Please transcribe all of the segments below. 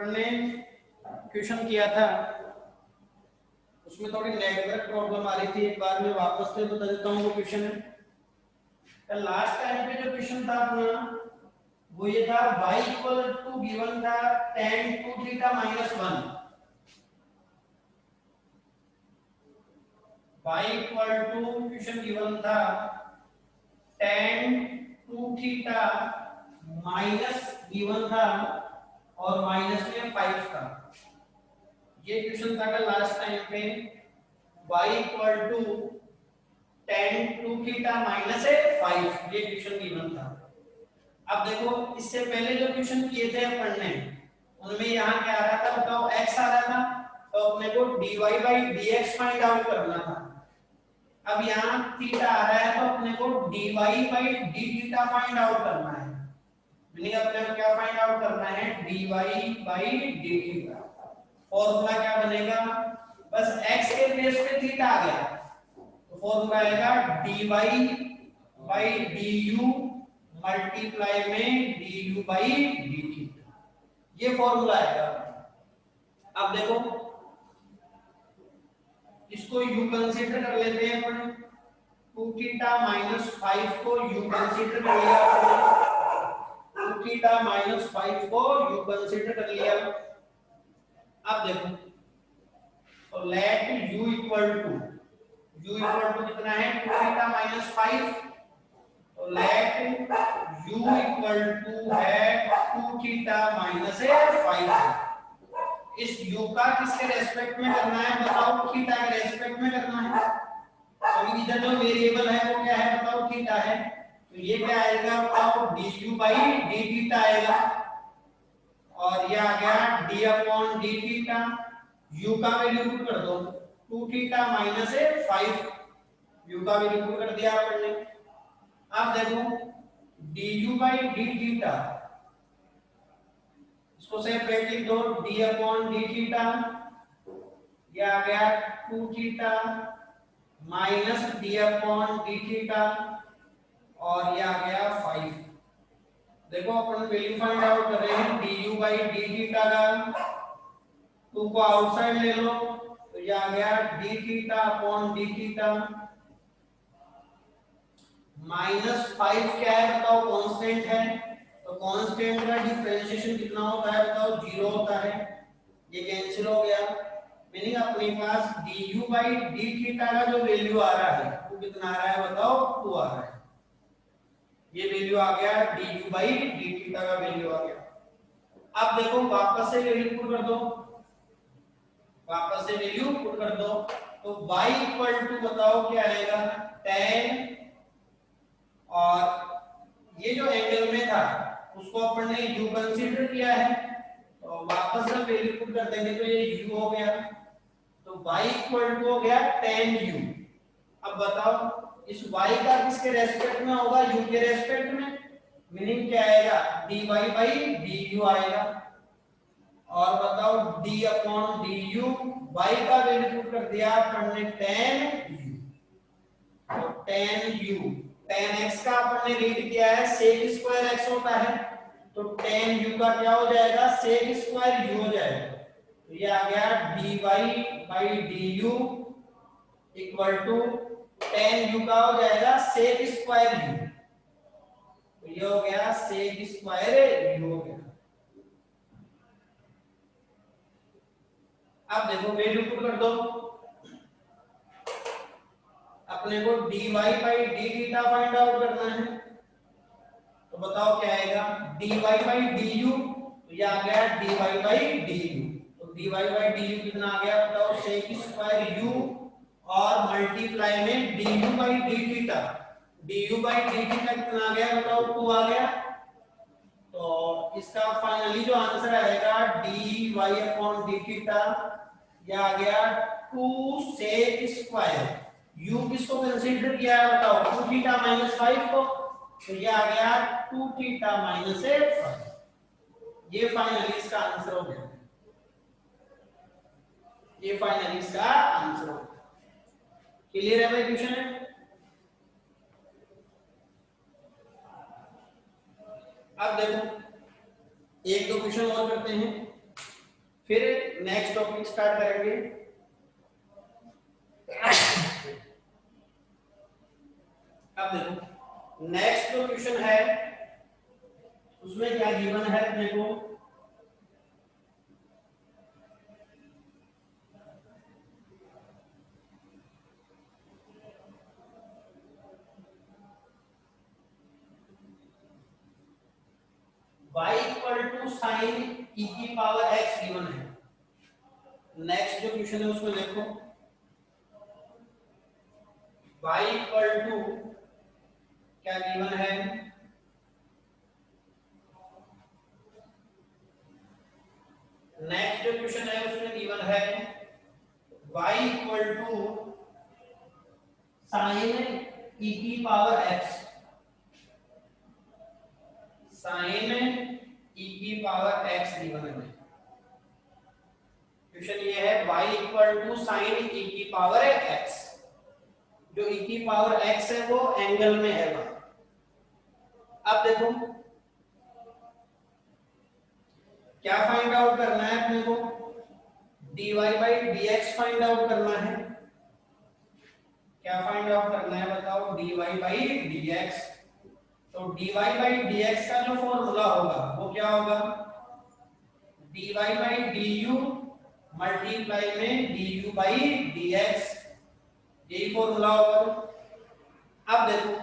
अपन ने क्वेश्चन किया था, उसमें थोड़ी नेटवर्क प्रॉब्लम आ रही थी। एक बार मैं वापस से बता देता हूँ वो क्वेश्चन है। लास्ट टाइम पे जो क्वेश्चन था अपना वो ये था, y इक्वल टू गिवन था tan 2 theta minus 1, y equal to question given था tan 2 थीटा माइनस गिवन था और माइनस में 5 था। ये क्वेश्चन था लास्ट टाइम पे, y equal to tan 2 theta minus 5, ये क्वेश्चन गिवन था। अब देखो इससे पहले जो क्वेश्चन किए थे अपन ने, उनमें यहाँ क्या आ रहा था बताओ, x आ रहा था, तो अपने को dy by dx find out करना था। अब यहाँ थीटा आ रहा है तो अपने को dy by d theta find out करना है। मीनिंग अपने को क्या फाइंड आउट करना है, dy by d theta. Formula क्या बनेगा, बस x के बेस पे थीटा आ गया तो फॉर्मूला आएगा dy बाई du मल्टीप्लाई में du बाई d थीटा, ये फॉर्मूला आएगा। अब देखो इसको u कंसीडर कर लेते हैं अपन, 2 थीटा माइनस 5 को u कंसीडर कर लिया अपन, 2 थीटा माइनस 5 को u कंसीडर कर लिया। अब देखो तो लेट u इक्वल टू कितना है, 2 थीटा माइनस 5, तो लेट u इक्वल टू है 2 थीटा माइनस 5। इस u का किसके रेस्पेक्ट में करना है बताओ, थीटा के रेस्पेक्ट में करना है। तो इधर जो वेरिएबल है वो क्या है बताओ, थीटा है, तो ये क्या आएगा बताओ, du बाई d थीटा आएगा, और ये आ गया d upon d theta. u का वैल्यू पुट कर दो, 2 थीटा माइनस 5, u का वैल्यू पुट कर दिया अपन ने। अब देखो du बाई d थीटा, इसको सेपरेट लिख दो, d अपॉन d थीटा, ये आ गया 2 theta minus d upon d theta, और ये आ गया 5। देखो अपन वैल्यू फाइंड आउट कर रहे हैं du बाई d थीटा का, 2 को आउटसाइड ले लो तो ये आ गया d theta upon d theta minus 5 क्या है बताओ, कांस्टेंट है, तो कांस्टेंट का डिफरेंशिएशन कितना होता है बताओ, 0 होता है, ये कैंसिल हो गया। मीनिंग अपने पास du बाई d थीटा का जो वैल्यू आ रहा है वो कितना आ रहा है बताओ, 2 आ रहा है। ये वैल्यू आ गया du बाई d थीटा का वैल्यू आ गया। अब देखो वापस से वैल्यू पुट कर दो, वापस से वैल्यू पुट कर दो, तो y इक्वल टू बताओ क्या आएगा, tan, और ये जो एंगल में था उसको अपन ने u कंसीडर किया है, तो वापस से वैल्यू पुट कर देंगे तो ये u हो गया, तो y इक्वल टू हो गया tan u। अब बताओ इस y का किसके रेस्पेक्ट में होगा, u के रेस्पेक्ट में, मीनिंग क्या आएगा, dy बाई du आएगा, और बताओ d अपॉन du, y का वैल्यू पुट कर दिया अपन ने tan u, तो tan u, tan x का अपन ने रीड किया है sec स्क्वायर x होता है, तो tan u का क्या हो जाएगा, sec स्क्वायर u हो जाएगा, तो ये आ गया dy by du equal to tan u का हो जाएगा sec स्क्वायर u, तो ये हो गया sec स्क्वायर u हो गया। अब देखो वैल्यू पुट कर दो, अपने को dy by d theta find out करना है, तो बताओ क्या आएगा, dy बाई du, तो ये आ गया dy बाई du, तो dy बाई du कितना आ गया बताओ, sec स्क्वायर u, और मल्टीप्लाई में du by d theta, du by d theta कितना आ गया बताओ, 2 आ गया, तो इसका फाइनली जो आंसर आएगा dy अपॉन d थीटा, ये आ गया 2 sec स्क्वायर, u किसको कंसीडर किया है बताओ, 2 थीटा माइनस 5 को, तो ये आ गया 2 थीटा माइनस 5। ये फाइनली इसका आंसर हो गया, ये फाइनली इसका आंसर हो गया। क्लियर है भाई क्वेश्चन है। अब देखो एक दो क्वेश्चन और करते हैं। फिर नेक्स्ट टॉपिक स्टार्ट करेंगे। अब देखो नेक्स्ट जो क्वेश्चन है उसमें क्या गिवन है, देखो y equal to sine e की पावर x गिवन है। नेक्स्ट जो क्वेश्चन है उसमें देखो y इक्वल टू क्या गिवन है, नेक्स्ट जो क्वेश्चन है उसमें गिवन है y equal to sine e की पावर x, साइन e की पावर x गिवन है। क्वेश्चन ये है y equal to sine e की पावर x, जो e की पावर x है वो एंगल में है वहां। अब देखो क्या फाइंड आउट करना है अपने को, dy by dx find out करना है। क्या फाइंड आउट करना है बताओ, dy बाई dx। तो dy बाई dx का जो फॉर्मूला होगा वो क्या होगा, dy बाई du मल्टीप्लाई में du बाई dx, यही फॉर्मूला होगा। अब देखो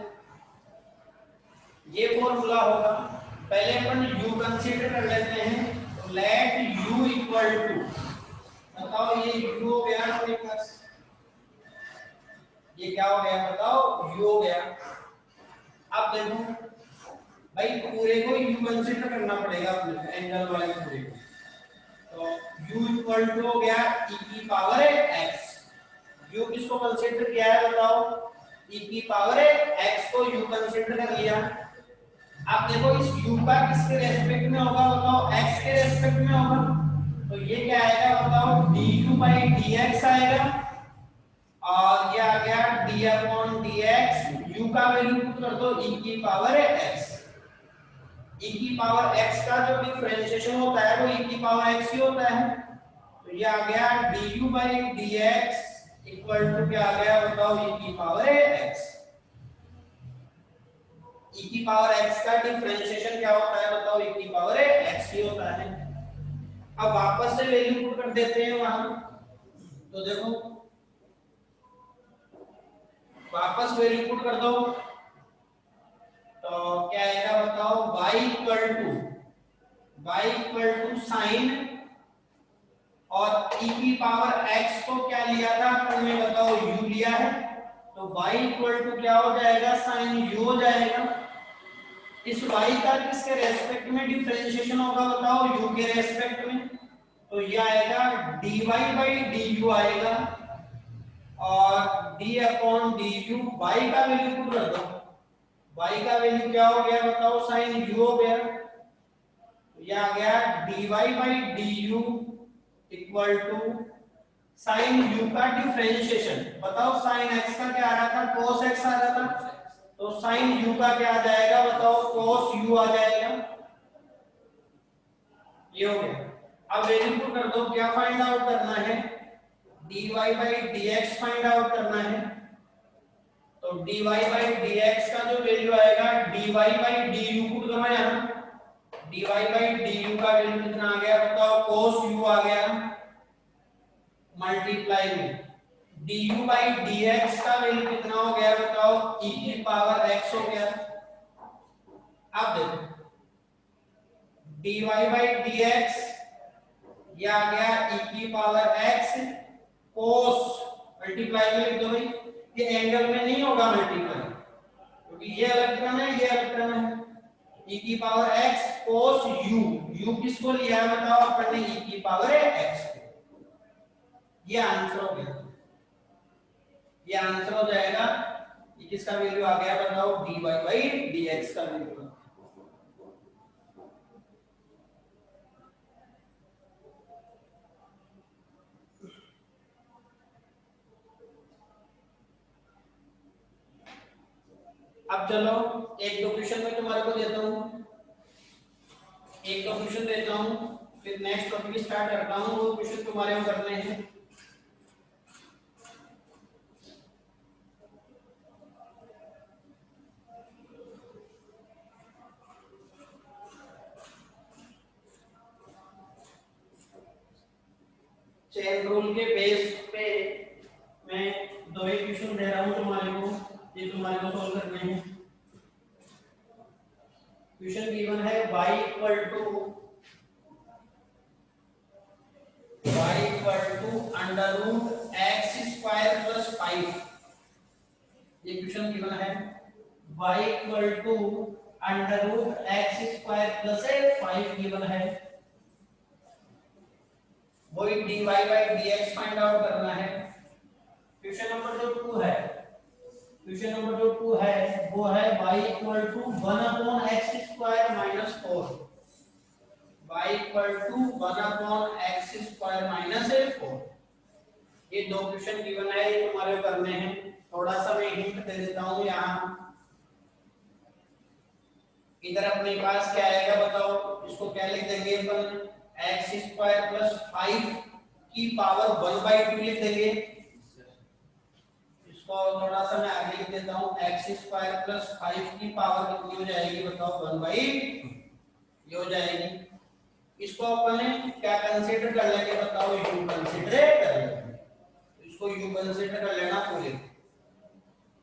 ये फॉर्मूला होगा, पहले अपन u कंसीडर कर लेते हैं। तो लेट u इक्वल टू, बताओ ये u हो गया अपने पास, ये क्या हो गया बताओ, u हो गया। अब देखो भाई पूरे को u कंसीडर करना पड़ेगा अपने एंगल वाले पूरे को। तो u इक्वल टू हो गया e की पावर x, u किसको कंसीडर किया है बताओ, e की पावर x को u कंसीडर कर लिया। अब देखो इस u का किसके रेस्पेक्ट में होगा बताओ, x के रेस्पेक्ट में होगा। तो ये क्या आएगा बताओ, du बाई dx आएगा, और ये आ गया d अपॉन dx, u का वैल्यू पुट कर दो e की पावर x। e की पावर x का जो डिफरेंशिएशन होता है वो e की पावर x ही होता है। तो ये आ गया du by dx equal to क्या आ गया बताओ, e की पावर x। e की पावर x का डिफरेंशिएशन क्या होता है बताओ, e की पावर x ही होता है। अब वापस से वैल्यू पुट कर देते हैं वहां। तो देखो वापस वैल्यू पुट कर दो, तो क्या आएगा बताओ, y इक्वल टू साइन, और e की पावर x को क्या लिया था तुमने बताओ, u लिया है। तो y इक्वल टू क्या हो जाएगा, साइन u हो जाएगा। इस y का किसके रेस्पेक्ट में डिफरेंशिएशन होगा बताओ, u के रेस्पेक्ट में। तो ये आएगा dy बाई du आएगा, और d अपॉन du, y का वैल्यू पुट कर दो, y का वैल्यू क्या हो गया बताओ, साइन u हो गया। तो ये आ गया dy by du equal to sine u का डिफरेंशिएशन, बताओ साइन x का क्या आ रहा था, cos x आ रहा था। तो साइन u का क्या आ जाएगा बताओ, cos u आ जाएगा। ये हो गया। अब वैल्यू पुट कर दो, क्या फाइंड आउट करना है, dy by dx find out करना है। तो dy बाई dx का जो वैल्यू आएगा, dy बाई du पुट करो यहां, dy बाई du का वैल्यू कितना आ गया बताओ, cos u आ गया, मल्टीप्लाई में du बाई dx का वैल्यू कितना हो गया बताओ, e की पावर x हो गया। अब देखो dy बाई dx ये आ गया e की पावर x, cos मल्टीप्लाई में लिख दो भाई, ये एंगल में नहीं होगा मल्टीप्लाई, क्योंकि ये अलग टर्म है ये अलग टर्म है। e की power x cos u, u किसको लिया है बताओ अपन ने, e की पावर x को। ये आंसर हो गया, ये आंसर हो जाएगा। ये किसका वैल्यू आ गया बताओ, dy बाई dx का वैल्यू। अब चलो एक दो क्वेश्चन में तुम्हारे को देता हूं, एक दो क्वेश्चन देता हूं, फिर नेक्स्ट टॉपिक स्टार्ट करता हूँ, वो क्वेश्चन तुम्हारे को करने हैं। चेन रूल के बेस पे मैं दो ही क्वेश्चन दे रहा हूँ तुम्हारे को, ये तुम्हारे को सॉल्व करने हैं। क्वेश्चन गिवन है y equal to under root x square plus 5। ये क्वेश्चन गिवन है y equal to under root x square plus 5 given है। वही dy by dx find out करना है। क्वेश्चन नंबर जो 2 है, क्वेश्चन नंबर जो 2 है वो है y equal to 1 upon x square minus 4। y equal to 1 upon x square minus 4। ये दो क्वेश्चन गिवन है, ये तुम्हारे को करने हैं। थोड़ा सा मैं हिंट दे देता हूं। यहाँ इधर अपने पास क्या आएगा बताओ, इसको क्या लिख देंगे अपन, x स्क्वायर प्लस 5 की पावर 1/2 लिख देंगे। इसको थोड़ा सा मैं आगे लिख देता हूं, x स्क्वायर प्लस 5 की पावर कितनी हो जाएगी बताओ, 1/2 ये हो जाएगी। इसको अपन क्या कंसीडर कर लेंगे बताओ, u कंसीडर कर लेंगे। इसको u कंसीडर कर लेना पूरे,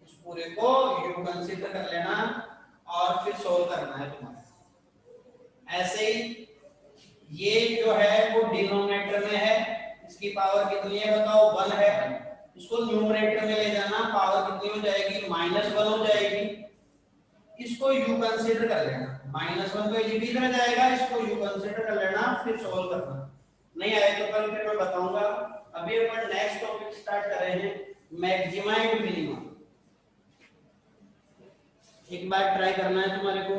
इस पूरे को u कंसीडर कर लेना और फिर सोल्व करना है तुम्हारा। ऐसे ही ये जो है वो डिनोमिनेटर में है, इसकी पावर कितनी है बताओ, 1 है। इसको न्यूमरेटर में ले जाना, पावर कितनी हो जाएगी, -1 हो जाएगी। इसको u कंसीडर कर लेना, -1 तो ये भी इधर जाएगा, इसको u कंसीडर कर लेना, फिर सोल्व करना। नहीं आए तो कल फिर मैं बताऊंगा। अभी अपन नेक्स्ट टॉपिक स्टार्ट कर रहे हैं, मैक्सिमा एंड मिनिमा। एक बार ट्राई करना है तुम्हारे को,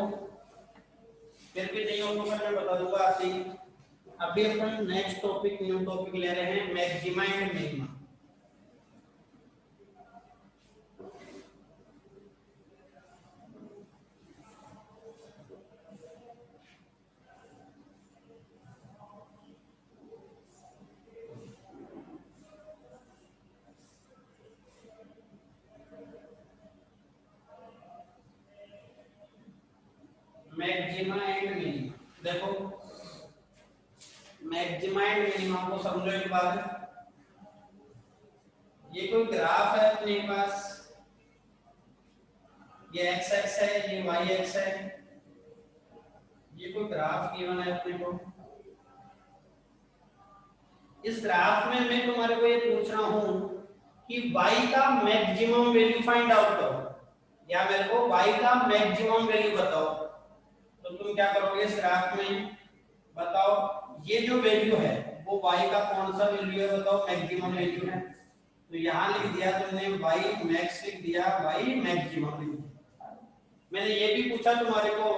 फिर भी नहीं हो तो मैं बता दूंगा आपसे। अभी अपन नेक्स्ट टॉपिक, न्यू टॉपिक ले रहे हैं, maxima and minima. Maxima and minima, देखो मैक्सिमा एंड मिनिमा को समझो एक बार। ये कोई ग्राफ है अपने पास, ये x एक्स है, ये y एक्स है, ये कोई ग्राफ गिवन है अपने को। इस ग्राफ में मैं तुम्हारे को ये पूछ रहा हूं कि y का मैक्सिमम वैल्यू फाइंड आउट करो, या मेरे को y का मैक्सिमम वैल्यू बताओ। तो तुम क्या करोगे, इस ग्राफ में बताओ ये जो वैल्यू है वो y का कौन सा वैल्यू है बताओ, मैक्सिमम वैल्यू है। तो यहां लिख दिया तुमने y मैक्स लिख दिया, y मैक्सिमम लिख दिया। मैंने ये भी पूछा तुम्हारे को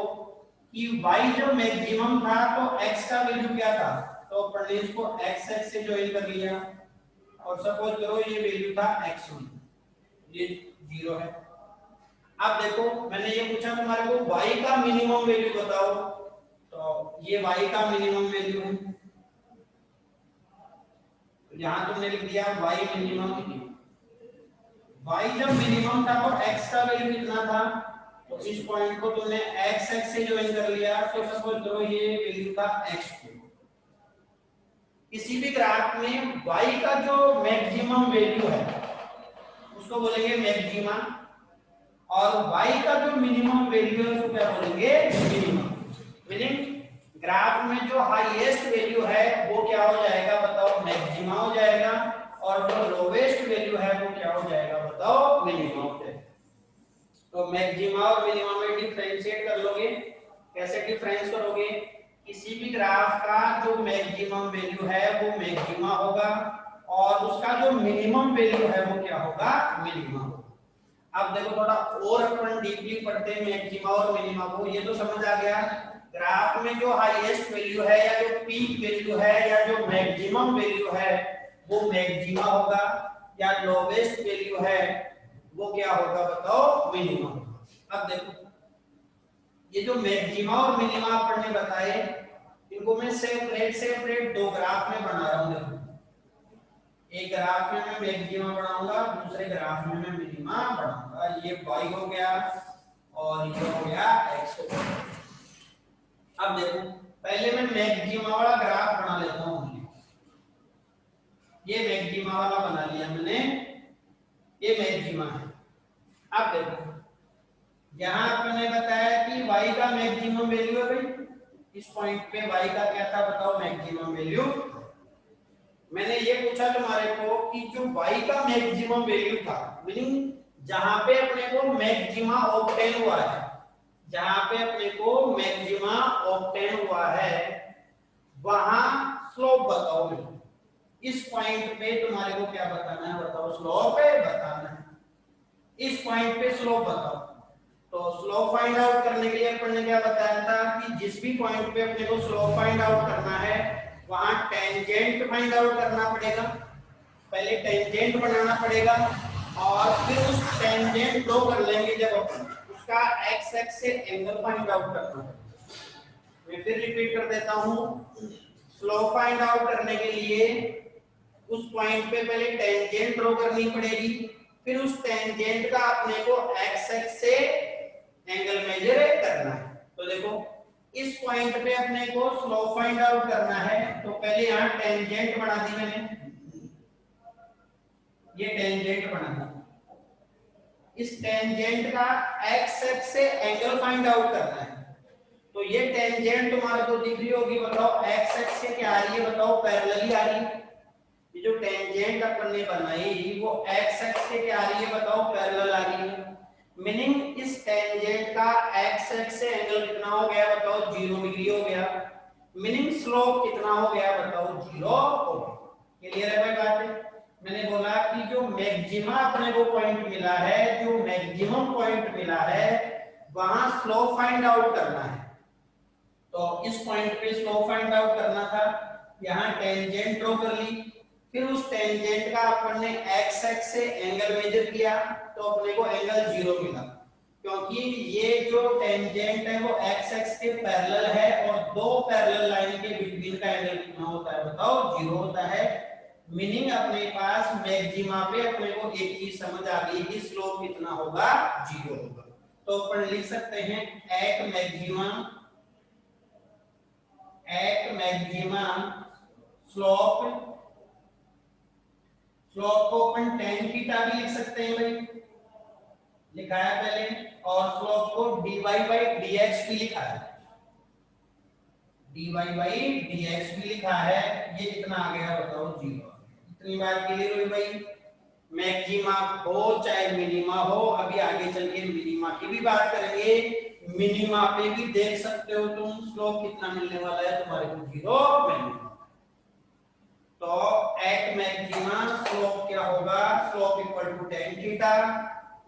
कि y जो मैक्सिमम था तो x का वैल्यू क्या था, तो अपन ने इसको x x से ज्वाइन कर लिया और सपोज करो ये वैल्यू था x1, ये 0 है। अब देखो मैंने ये पूछा तुम्हारे को y का मिनिमम वैल्यू बताओ, तो ये y का मिनिमम वैल्यू है। तो यहां तुमने लिख दिया y मिनिमम। y जब मिनिमम था तो x का वैल्यू कितना था, तो इस पॉइंट को तुमने x x से ज्वाइन कर लिया। तो सपोज करो ये वैल्यू था x2। किसी भी ग्राफ में y का जो मैक्सिमम वैल्यू है उसको बोलेंगे मैक्सिमा, और y का जो मिनिमम वैल्यू है उसको क्या बोलेंगे, मिनिमम। मीनिंग ग्राफ में जो हाईएस्ट वैल्यू है वो क्या हो जाएगा बताओ, मैक्सिमा हो जाएगा, और जो लोवेस्ट वैल्यू है वो क्या हो जाएगा बताओ, मिनिमा हो जाएगा। तो मैक्सिमा और मिनिमा में डिफरेंशिएट कर लोगे। कैसे डिफरेंस करोगे, किसी भी ग्राफ का जो मैक्सिमम वैल्यू है वो मैक्सिमा होगा और उसका जो मिनिमम वैल्यू है वो क्या होगा, मिनिमा होगा। अब देखो थोड़ा और अपन डीपली पढ़ते हैं मैक्सिमा और मिनिमा को। ये तो समझ आ गया, ग्राफ में जो हाईएस्ट वैल्यू है या जो पीक वैल्यू है या जो मैक्सिमम वैल्यू है वो मैक्सिमा होगा, या लोवेस्ट वैल्यू है वो क्या होगा बताओ, मिनिमा। अब देखो ये जो मैक्सिमा और मिनिमा अपन ने बताए, इनको मैं सेपरेट दो ग्राफ में बना रहा हूं। देखो, एक ग्राफ में मैं मैक्सिमा बनाऊंगा, दूसरे ग्राफ में मैं मिनिमा बनाऊंगा। ये y हो गया और ये हो गया x हो गया। अब देखो, पहले मैं मैक्सिमा वाला ग्राफ बना लेता हूं। ये मैक्सिमा वाला बना लिया मैंने, ये मैक्सिमा है। अब देखो, यहां मैंने बताया कि y का मैक्सिमम वैल्यू है भाई, इस पॉइंट पे y का क्या था बताओ, मैक्सिमम वैल्यू। मैंने ये पूछा तुम्हारे को कि जो y का मैक्सिमम वैल्यू था, मीनिंग जहां पे अपने को मैक्सिमा ऑब्टेन हुआ है, जहां पे अपने को मैक्सिमा ऑब्टेन हुआ है, वहां स्लोप बताओ। इस पॉइंट पे तुम्हारे को क्या बताना है बताओ, स्लोप है बताना है। इस पॉइंट पे स्लोप बताओ। तो स्लोप फाइंड आउट करने के लिए अपन ने क्या बताया था कि जिस भी पॉइंट पे अपने को स्लोप फाइंड आउट करना है, वहां टेंजेंट फाइंड आउट करना पड़ेगा। पहले टेंजेंट बनाना पड़ेगा और फिर उस टेंजेंट ड्रॉ कर लेंगे जब अपन, उसका एक्स एक्स से एंगल फाइंड आउट करना है। मैं फिर रिपीट कर देता हूं, स्लोप फाइंड आउट करने के लिए उस पॉइंट पे पहले टेंजेंट ड्रॉ करनी पड़ेगी, फिर उस टेंजेंट का अपने को एक्स एक्स से एंगल मेजर करना है। तो देखो, इस पॉइंट पे अपने को स्लोप फाइंड आउट करना है, तो पहले यहां टेंजेंट बना दी मैंने, ये टेंजेंट बना दी। इस टेंजेंट का एक्स एक्स से एंगल फाइंड आउट करना है। तो ये टेंजेंट तुम्हारे को दिख रही होगी, बताओ एक्स एक्स से क्या आ रही है बताओ, पैरेलल आ रही है। ये जो टेंजेंट अपन ने बनाई वो एक्स एक्स से क्या आ रही है बताओ, पैरेलल आ रही है। मीनिंग इस टेंजेंट का एक्स एक्स से एंगल कितना हो गया बताओ, 0 डिग्री हो गया। मीनिंग स्लोप कितना हो गया बताओ, 0 हो गया। क्लियर है भाई बात? मैंने बोला कि जो मैक्सिमा अपने को पॉइंट मिला है, जो मैक्सिमम पॉइंट मिला है, वहां स्लोप फाइंड आउट करना है। तो इस पॉइंट पे स्लोप फाइंड आउट करना था, यहां टेंजेंट ड्रॉ कर ली, फिर उस टेंजेंट का अपन ने एक्स एक्स से एंगल मेजर किया, तो अपने को एंगल 0 मिला, क्योंकि ये जो टेंजेंट है वो एक्स एक्स के पैरेलल है और दो पैरेलल लाइन के बीच का एंगल कितना होता है बताओ, 0 होता है। मीनिंग अपने पास मैक्सिमा पे अपने को एक चीज समझ आ गई कि स्लोप कितना होगा, 0 होगा। तो अपन लिख सकते हैं एट मैक्सिमम स्लोप को अपन tan थीटा भी लिख सकते हैं भाई, लिखा है पहले, और स्लोप को dy by dx भी लिखा है, dy by dx भी लिखा है। ये कितना आ गया बताओ, 0। इतनी बात क्लियर हुई भाई? मैक्सिमा हो चाहे मिनिमा हो, अभी आगे चल के मिनिमा की भी बात करेंगे। मिनिमा पे भी देख सकते हो तुम स्लोप कितना मिलने वाला है तुम्हारे को, 0 मिलेगा। तो एट मैक्सिमा स्लोप क्या होगा, slope equal to tan theta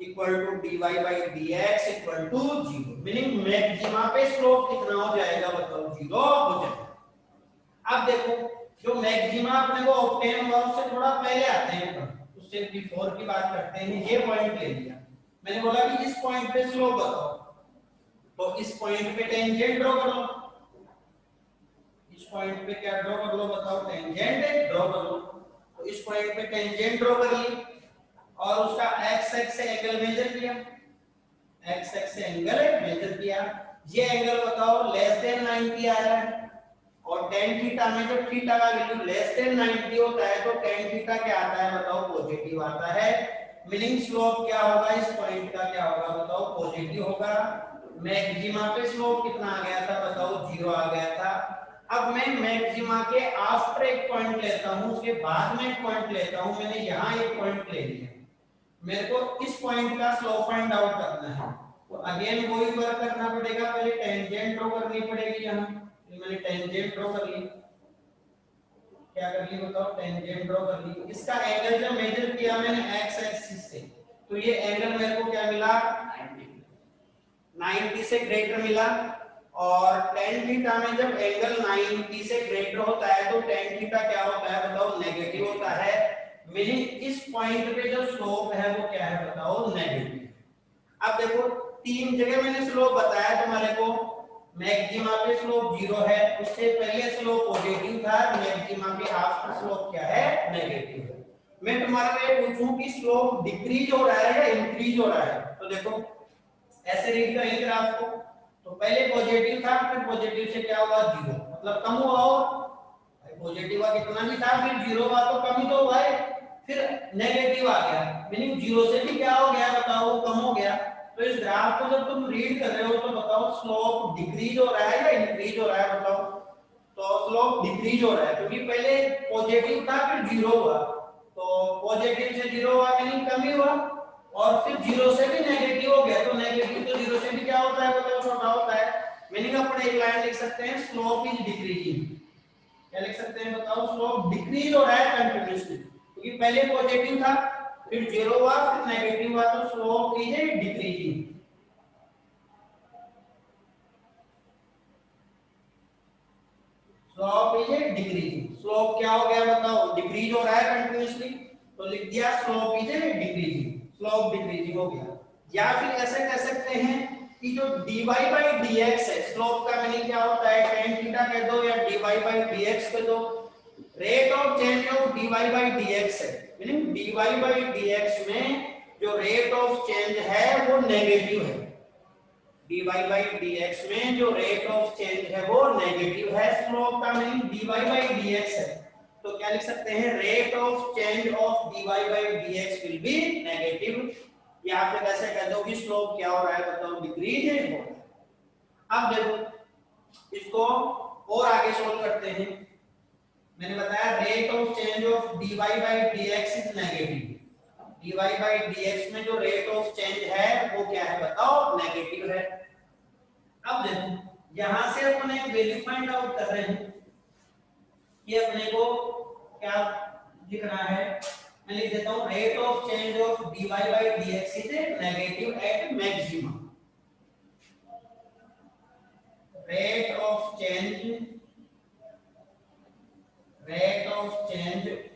equal to dy by dx equal to 0। Meaning maxima पे स्लोप कितना हो जाएगा बताओ, 0 हो जाएगा। अब देखो, जो मैक्सिमा अपने को ऑब्टेन हुआ उससे थोड़ा पहले आते हैं, उससे बिफोर की बात करते हैं। ये पॉइंट ले लिया मैंने, बोला कि इस पॉइंट पे स्लोप बताओ, तो इस पॉइंट पे टेंजेंट ड्रॉ कर लो। इस पॉइंट पे क्या ड्रॉ कर लो बताओ, टेंजेंट ड्रॉ कर लो। तो इस पॉइंट पे टेंजेंट ड्रॉ कर ली और उसका एक्स एक्स से एंगल मेजर किया, एक्स एक्स से एंगल मेजर किया। ये एंगल बताओ लेस देन 90 आ रहा है, और tan थीटा में जब थीटा का वैल्यू लेस देन 90 होता है तो tan थीटा क्या आता है बताओ, पॉजिटिव आता है। मीनिंग स्लोप क्या होगा, इस पॉइंट का क्या होगा बताओ, पॉजिटिव होगा। मैक्सिमा पे स्लोप कितना आ गया था बताओ, 0 आ गया था। अब मैं मैक्सिमा के आफ्टर एक पॉइंट लेता हूं, उसके बाद में एक पॉइंट लेता हूं। मैंने यहां एक पॉइंट ले लिया, मेरे को इस पॉइंट का स्लोप फाइंड आउट करना है, तो अगेन वही वर्क करना पड़ेगा। पहले टेंजेंट ड्रॉ करनी पड़ेगी, यहां मैंने टेंजेंट ड्रॉ कर ली। क्या कर ली बताओ, टेंजेंट ड्रॉ कर ली। इसका एंगल जब मेजर किया मैंने एक्स एक्सिस से, तो ये एंगल मेरे को क्या मिला, 90 से ग्रेटर मिला। और tan थीटा में जब एंगल 90 से ग्रेटर होता है तो tan थीटा क्या होता है बताओ, नेगेटिव होता है। मीनिंग इस पॉइंट पे जो स्लोप है वो क्या है बताओ, नेगेटिव। अब देखो, तीन जगह मैंने स्लोप बताया तुम्हारे को, मैक्सिमा पे स्लोप 0 है, उससे पहले स्लोप पॉजिटिव था, मैक्सिमा पे आफ्टर स्लोप क्या है, नेगेटिव है। मैं तुम्हारा ये पूछूं कि स्लोप डिक्रीज हो रहा है या इंक्रीज हो रहा है, तो देखो ऐसे रीड करेंगे ग्राफ को, तो पहले पॉजिटिव था, फिर पॉजिटिव से क्या हुआ 0, मतलब कम हुआ हो, पॉजिटिव का कितना भी था, फिर 0 हुआ तो कम ही तो हुआ है, फिर नेगेटिव आ गया, मीनिंग 0 से भी क्या हो गया बताओ, वो कम हो गया। तो इस ग्राफ को जब तुम रीड कर रहे हो तो बताओ स्लोप डिक्रीज हो रहा है या इंक्रीज हो रहा है, बताओ। तो स्लोप डिक्रीज हो रहा है, क्योंकि पहले पॉजिटिव था फिर 0 हुआ, तो पॉजिटिव से 0 हुआ मीनिंग कम ही हुआ, और फिर 0 से भी नेगेटिव हो गया, तो नेगेटिव तो 0 से भी क्या होता है बताओ, छोटा होता है, मीनिंग अपन एक लाइन लिख सकते हैं, स्लोप इज डिक्रीजिंग। क्या लिख सकते हैं बताओ, स्लोप डिक्रीज हो रहा है कंटिन्यूअसली, क्योंकि पहले पॉजिटिव था, फिर 0 हुआ, फिर नेगेटिव हुआ, तो slope is decreasing. Slope is decreasing, slope क्या हो गया बताओ, डिक्रीज हो रहा है कंटिन्यूअसली, तो लिख दिया slope is decreasing, slope decreasing हो गया। या फिर ऐसे कह सकते हैं कि जो dy by dx है, स्लोप का मीनिंग क्या होता है, tan थीटा कह दो या dy by dx कह दो, rate of change of dy by dx है, मीनिंग dy by dx में जो रेट ऑफ चेंज है वो नेगेटिव है, dy by dx में जो रेट ऑफ चेंज है वो नेगेटिव है, स्लोप का मीनिंग dy by dx है, तो क्या लिख सकते हैं, rate of change of dy by dx will be negative, या फिर ऐसे कह दो कि स्लोप क्या हो रहा है बताओ, डिक्रीज हो रहा है। अब देखो इसको और आगे सोल्व करते हैं, मैंने बताया rate of change of dy by dx is negative, dy by dx में जो रेट ऑफ चेंज है वो क्या है बताओ, नेगेटिव है। अब देखो यहां से अपन एक वैल्यू फाइंड आउट कर रहे हैं, ये अपने को क्या दिख रहा है, मैं लिख देता हूं, rate of change of dy by dx is negative at maximum, rate of change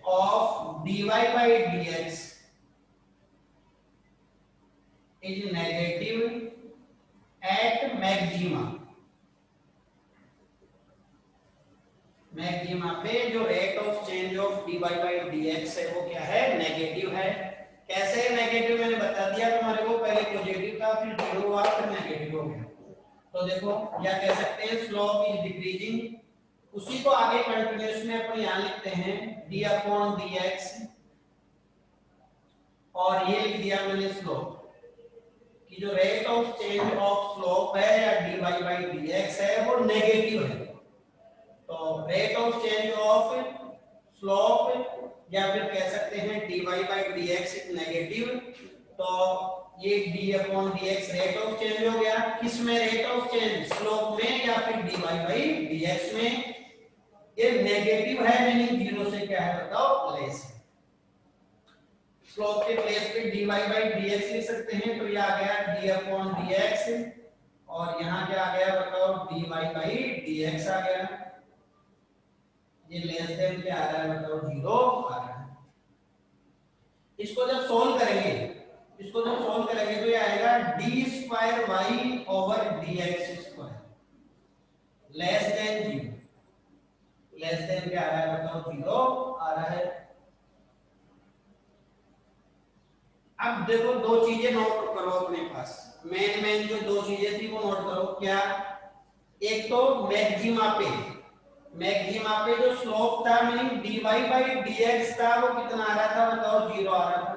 of dy by dx is negative at maxima, maxima पे जो rate of change of dy by dx है वो क्या है, नेगेटिव है। कैसे negative मैंने बता दिया तुम्हारे को, पहले पॉजिटिव था फिर 0 हुआ फिर नेगेटिव हो गया, तो देखो या कह सकते हैं स्लोप इज डिक्रीजिंग, उसी को आगे कंटिन्यूअस में अपन यहां लिखते हैं d अपॉन dx, और ये लिख दिया मैंने स्लोप कि जो rate of change of slope है या dy by dx है वो नेगेटिव है, तो rate of change of slope या फिर कह सकते हैं dy by dx is negative, तो ये d upon dx rate of change हो गया, किसमें रेट ऑफ चेंज, स्लोप में या फिर dy by dx में, ये नेगेटिव है मीनिंग 0 से क्या है बताओ, लेस है, स्लोप के प्लेस पे dy by dx लिख सकते हैं, तो ये आ गया d अपॉन dx, और यहाँ क्या आ गया बताओ, dy by dx आ गया, ये लेस देन क्या आ रहा है बताओ, 0 आ रहा है। इसको जब सोल्व करेंगे तो ये आएगा d square y over dx square less than 0, less than क्या आ रहा है बताओ, 0 आ रहा है। अब देखो दो चीजें नोट करो अपने पास, मेन जो दो चीजें थी वो नोट करो, क्या, एक तो मैक्सिमा पे जो स्लोप था मीनिंग dy by dx था वो कितना आ रहा था बताओ, 0 आ रहा था।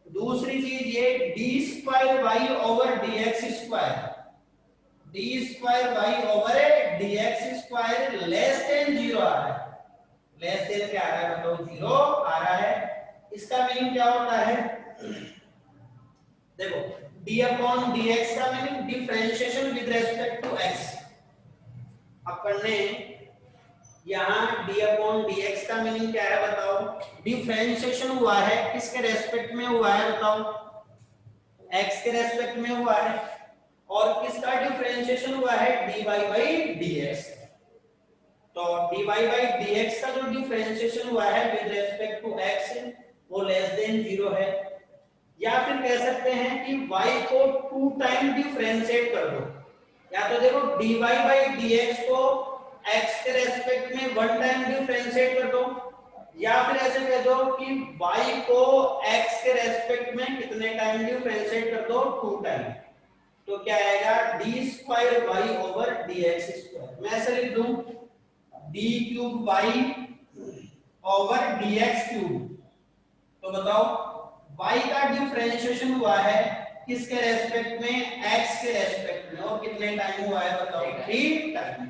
दूसरी चीज ये d square y over dx square, d square y over dx square less than 0 आ रहा है, लेस देन क्या आ रहा है बताओ, 0 आ रहा है। इसका मीनिंग क्या होता है, देखो d अपॉन dx का meaning differentiation with respect to x, अपन ने यहाँ d अपॉन dx का मीनिंग क्या है बताओ, डिफरेंशिएशन हुआ है, किसके रेस्पेक्ट में हुआ है बताओ, x के रेस्पेक्ट में हुआ है, और किसका डिफरेंशिएशन हुआ है, dy by dx, तो dy by dx का जो डिफरेंशिएशन हुआ है विद रेस्पेक्ट टू x वो लेस देन 0 है, या फिर कह सकते हैं कि y को 2 टाइम डिफरेंशिएट कर दो, या तो देखो dy बाई dx को x के रेस्पेक्ट में वन टाइम डिफरेंशिएट कर दो, या फिर ऐसे कह दो कि y को x के रेस्पेक्ट में कितने टाइम डिफरेंशिएट कर दो, 2 टाइम। तो क्या आएगा d square y over dx square. मैं ऐसे लिख दूं d cube y over dx cube. तो बताओ y का डिफरेंशिएशन हुआ है किसके रेस्पेक्ट में, x के रेस्पेक्ट में, और कितने टाइम हुआ है बताओ, 3 टाइम।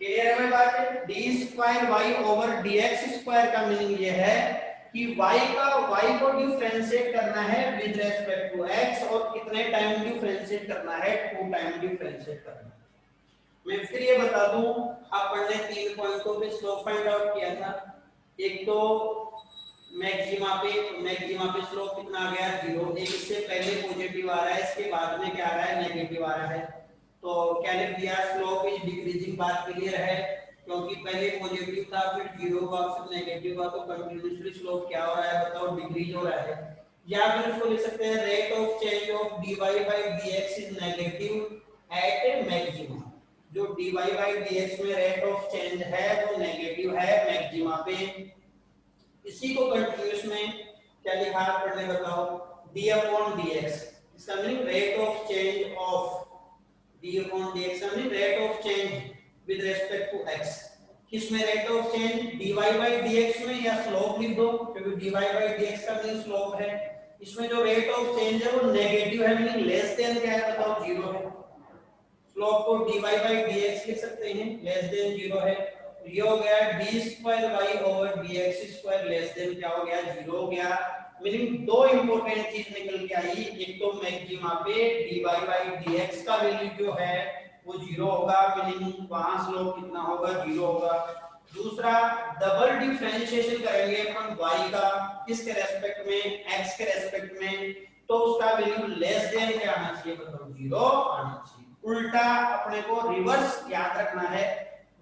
क्लियर है मेरी बात? d square y over dx square का मीनिंग ये है कि y को डिफरेंशिएट करना है विद रेस्पेक्ट टू x, और कितने टाइम डिफरेंशिएट करना है, 2 टाइम डिफरेंशिएट करना है। मैं फिर ये बता दूं, अपन ने 3 पॉइंटों पे स्लोप फाइंड आउट किया था। एक तो मैक्सिमा पे स्लोप कितना आ गया, 0। एक इससे पहले पॉजिटिव आ रहा है, इसके बाद में क्या आ रहा है, नेगेटिव आ रहा है। तो क्या लिख दिया, स्लोप इज डिक्रीजिंग। बात क्लियर है, क्योंकि पहले पॉजिटिव था, फिर 0 हुआ, फिर नेगेटिव हुआ, तो कंटीन्यूअसली स्लोप क्या हो रहा है बताओ, डिक्रीज हो रहा है। या फिर इसको लिख सकते हैं rate of change of dy by dx is negative at maxima. जो dy बाय dx में रेट ऑफ चेंज है वो नेगेटिव है मैक्सिमा पे। इसी को कंटीन्यूअस में क्या लिखा पढ़ने बताओ, d अपॉन dx। इसका meaning rate of change of d upon dx का meaning rate of change with respect to x। किसमें rate of change, dy by dx में, या स्लोप लिख दो क्योंकि dy बाय dx का मीनिंग स्लोप है। इसमें जो रेट ऑफ चेंज है वो नेगेटिव है, मीनिंग लेस देन क्या है बताओ, 0 है। स्लोप को dy बाय dx लिख सकते हैं, लेस देन 0 है। ये हो गया d square y over dx square less than क्या हो गया, 0 हो गया। मीनिंग दो इंपॉर्टेंट चीज निकल के आई, एक तो मैक्सिमा पे dy बाय dx का वैल्यू जो है वो 0 होगा, मीनिंग वहां स्लोप कितना होगा, 0 होगा। दूसरा, डबल डिफरेंशिएशन करेंगे अपन y का, किसके रेस्पेक्ट में, x के रेस्पेक्ट में, तो उसका वैल्यू लेस देन क्या आना चाहिए बताओ, 0 आना चाहिए। उल्टा अपने को रिवर्स याद रखना है,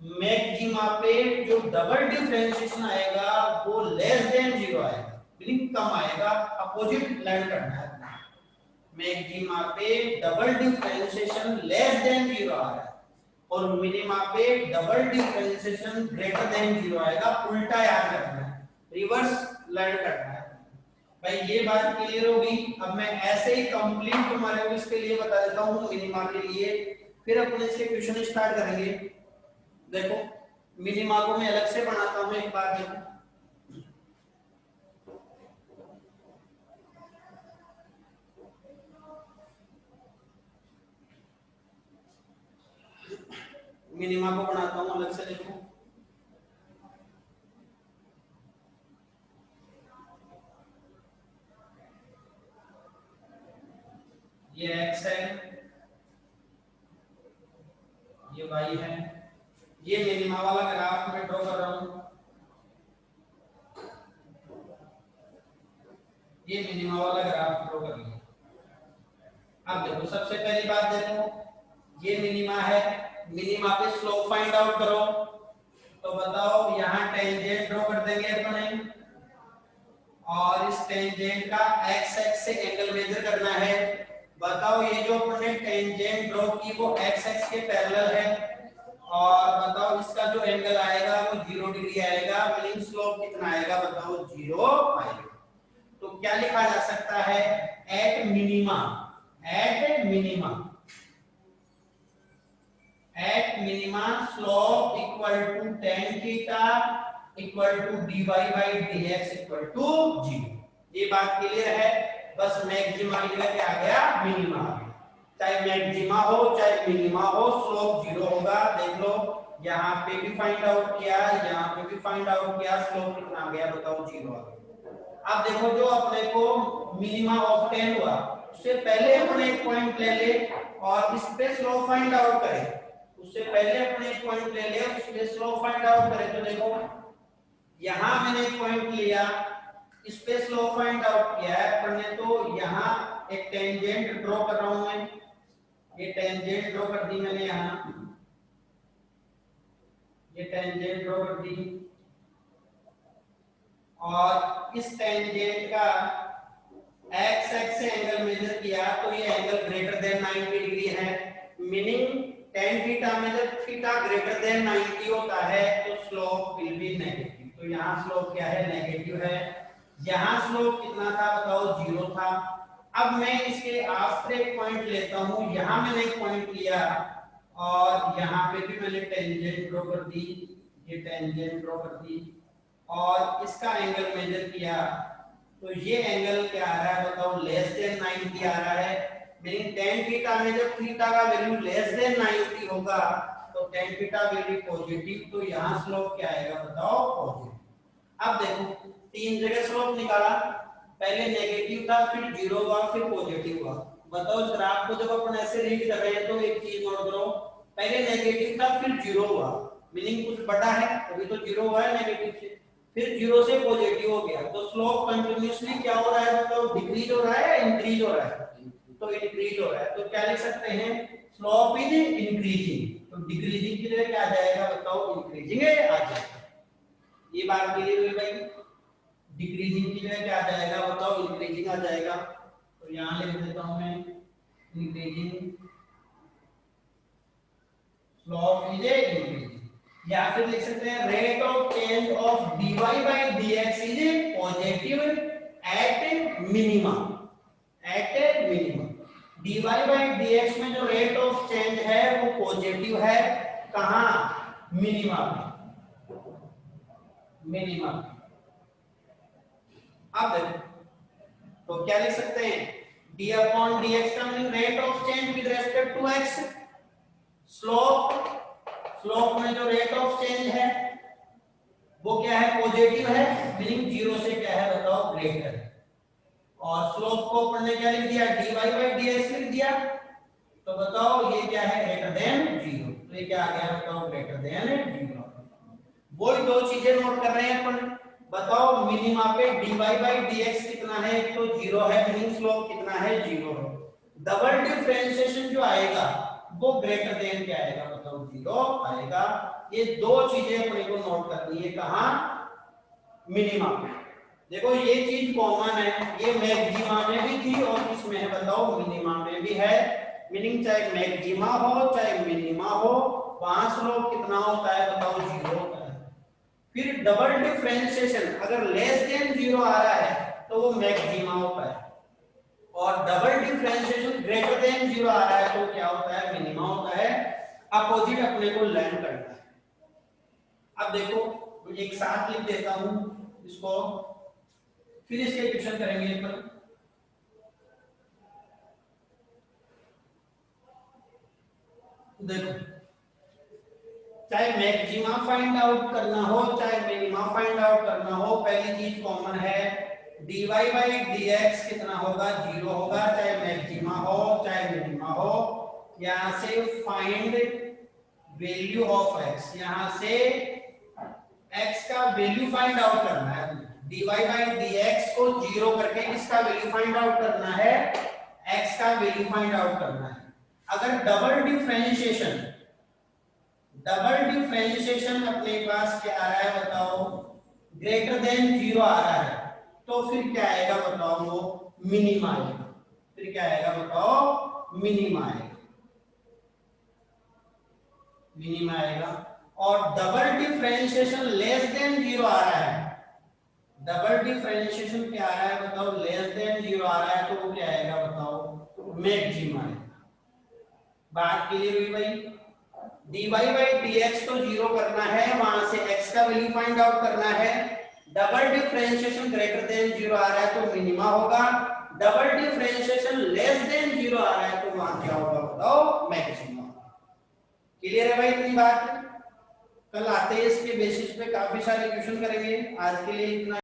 मैक्सिमा पे जो डबल डिफरेंशिएशन आएगा वो लेस देन 0 आएगा, मीनिंग कम आएगा, अपोजिट लर्न करना है। मैक्सिमा पे डबल डिफरेंशिएशन लेस देन 0 आ रहा है, और मिनिमा पे डबल डिफरेंशिएशन ग्रेटर देन 0 आएगा। उल्टा याद रखना है, रिवर्स लर्न करना है। भाई ये बात क्लियर होगी। अब मैं ऐसे ही कंप्लीट तुम्हारे को इसके लिए बता देता हूँ मिनिमा के लिए, फिर अपन इसके क्वेश्चन स्टार्ट करेंगे। देखो मिनिमा को मैं अलग से बनाता हूँ एक बार, देखो मिनिमा को बनाता हूँ अलग से। देखो ये x है, ये y है, ये मिनिमा वाला ग्राफ मैं ड्रॉ कर रहा हूँ, ये मिनिमा वाला ग्राफ ड्रॉ कर लिया। अब देखो सबसे पहली बात, देखो ये मिनिमा है, मिनिमा पे स्लोप फाइंड आउट करो। तो बताओ यहाँ टेंजेंट ड्रॉ कर देंगे अपने, और इस टेंजेंट का x एक्स से एंगल मेजर करना है। बताओ ये जो अपने टेंजेंट ड्रॉ की वो x एक्स के पैरेलल है, और बताओ इसका जो एंगल आएगा वो 0 डिग्री आएगा, मीनिंग स्लोप कितना आएगा बताओ, 0 आएगा। तो क्या लिखा जा सकता है, at minima, at minima, at minima slope equal to tan theta equal to dy by dx equal to 0। ये बात क्लियर है। बस मैक्सिमा की जगह क्या आ गया, मिनिमा आ गया। चाहे मैक्सिमा हो चाहे मिनिमा हो, स्लोप 0 होगा। देख लो यहाँ पे भी फाइंड आउट किया, यहाँ पे भी फाइंड आउट किया, स्लोप कितना आ गया बताओ, 0 आ गया। अब देखो जो अपने को मिनिमा ऑब्टेन हुआ, उससे पहले अपने एक पॉइंट ले ले और इस पे स्लोप फाइंड आउट करें। उससे पहले अपने एक पॉइंट ले ले, उस पे स्लोप फाइंड आउट करें। तो देखो यहां मैंने एक पॉइंट लिया, इस पे स्लोप फाइंड आउट किया है पढ़ने, तो यहां एक टेंजेंट ड्रॉ कर रहा हूं मैं, ये टेंजेंट ड्रॉ कर दी मैंने, यहां ये टेंजेंट ड्रॉ कर दी, और इस टेंजेंट का x एक्स से एंगल मेजर किया तो ये एंगल ग्रेटर देन 90 डिग्री है। मीनिंग tan थीटा में जब थीटा ग्रेटर देन 90 होता है तो स्लोप विल बी नेगेटिव। तो यहाँ स्लोप क्या है, नेगेटिव है। यहाँ स्लोप कितना था बताओ, 0 था। अब मैं इसके आफ्टर एक पॉइंट लेता हूँ, यहाँ मैंने एक पॉइंट लिया और यहाँ पे भी मैंने टेंजेंट ड्रॉ कर दी, ये टेंजेंट ड्रॉ कर दी और इसका एंगल मेजर किया। तो ये एंगल क्या आ रहा है बताओ, लेस देन 90 आ रहा है। मीनिंग tan थीटा में जब थीटा का वैल्यू लेस देन 90 होगा तो tan theta will be positive. तो यहाँ स्लोप क्या आएगा बताओ, पॉजिटिव। अब देखो तीन जगह स्लोप निकाला, पहले नेगेटिव था, फिर 0 हुआ, फिर पॉजिटिव हुआ। बताओ इस ग्राफ को जब अपन ऐसे रीड कर रहे हैं तो एक चीज नोट करो, पहले नेगेटिव था फिर 0 हुआ, मीनिंग कुछ बड़ा है तभी तो 0 हुआ है नेगेटिव से, फिर 0 से पॉजिटिव हो गया। तो स्लोप कंटीन्यूअसली क्या हो रहा है बताओ, डिक्रीज हो रहा है या इंक्रीज हो रहा है? तो इंक्रीज हो रहा है। तो क्या लिख सकते हैं, स्लोप इज इंक्रीजिंग। तो डिक्रीजिंग की जगह क्या आ जाएगा बताओ, इंक्रीजिंग आ जाएगा। ये बात क्लियर हुई भाई? डिक्रीजिंग की जगह क्या आ जाएगा बताओ, इंक्रीजिंग आ जाएगा। तो यहां लिख देता हूं मैं, इंक्रीजिंग स्लोप इज इंक्रीजिंग। या फिर लिख सकते हैं rate of change of dy by dx is positive at minima, at minima. dy by dx में जो रेट ऑफ चेंज है वो पॉजिटिव है, कहां, मिनिमा पे, मिनिमा पे। अब देखो तो क्या लिख सकते हैं, d अपॉन dx का meaning rate of change with respect to x। Slope, slope में जो रेट ऑफ चेंज है वो क्या है, पॉजिटिव है, मीनिंग 0 से क्या है बताओ, ग्रेटर है। और स्लोप को अपन ने क्या लिख दिया, dy बाय dx लिख दिया। तो बताओ ये क्या है, ग्रेटर देन 0। तो ये क्या आ गया बताओ, ग्रेटर देन 0। वही दो चीजें नोट कर रहे हैं अपन। बताओ मिनिमा पे dy बाय dx कितना है, तो 0 है, मीनिंग स्लोप कितना है, 0 है। डबल डिफरेंशिएशन जो आएगा वो ग्रेटर देन क्या आएगा बताओ, 0 आएगा। ये दो चीजें अपने को नोट करनी है, कहां, मिनिमा पे। देखो ये चीज कॉमन है, ये मैक्सिमा में भी थी और इसमें है बताओ, मिनिमा में भी है। मीनिंग चाहे मैक्सिमा हो चाहे मिनिमा हो, वहां स्लोप कितना होता है बताओ, 0 होता है। फिर डबल डिफरेंशिएशन अगर लेस देन 0 आ रहा है तो वो मैक्सिमा होता है, और डबल डिफरेंशिएशन ग्रेटर देन 0 आ रहा है तो क्या होता है, मिनिमा होता है। अपोजिट अपने को लर्न करना है। अब देखो एक साथ लिख देता हूं इसको, फिर इसके क्वेश्चन करेंगे अपन। देखो चाहे मैक्सिमा फाइंड आउट करना हो चाहे मिनिमा फाइंड आउट करना हो, पहली चीज कॉमन है, dy बाय dx कितना होगा, 0 होगा, चाहे मैक्सिमा हो चाहे मिनिमा हो। यहां से फाइंड वैल्यू ऑफ x, यहां से x का वैल्यू फाइंड आउट करना है। dy बाय dx को 0 करके इसका वैल्यू फाइंड आउट करना है, x का वैल्यू फाइंड आउट करना है। अगर डबल डिफरेंशिएशन, डबल डिफरेंशिएशन अपने पास क्या आ रहा है बताओ, ग्रेटर देन 0 आ रहा है, तो फिर क्या आएगा बताओ, वो मिनिमा आएगा। फिर क्या आएगा बताओ, मिनिमा आएगा, मिनिमा आएगा। और डबल डिफरेंशिएशन लेस देन 0 आ रहा है, डबल डिफरेंशिएशन क्या आ रहा है बताओ, लेस देन 0 आ रहा है, तो वो क्या आएगा बताओ, मैक्सिमा आएगा। बात क्लियर हुई भाई? dy बाय dx तो 0 करना है, वहां से x का वैल्यू फाइंड आउट करना है। डबल डिफरेंशिएशन ग्रेटर देन 0 आ रहा है तो मिनिमा होगा, डबल डिफरेंशिएशन लेस देन 0 आ रहा है तो वहां क्या होगा बताओ, मैक्सिमा। क्लियर है भाई इतनी बात? कल आते हैं इसके बेसिस पे काफी सारे क्वेश्चन करेंगे। आज के लिए इतना।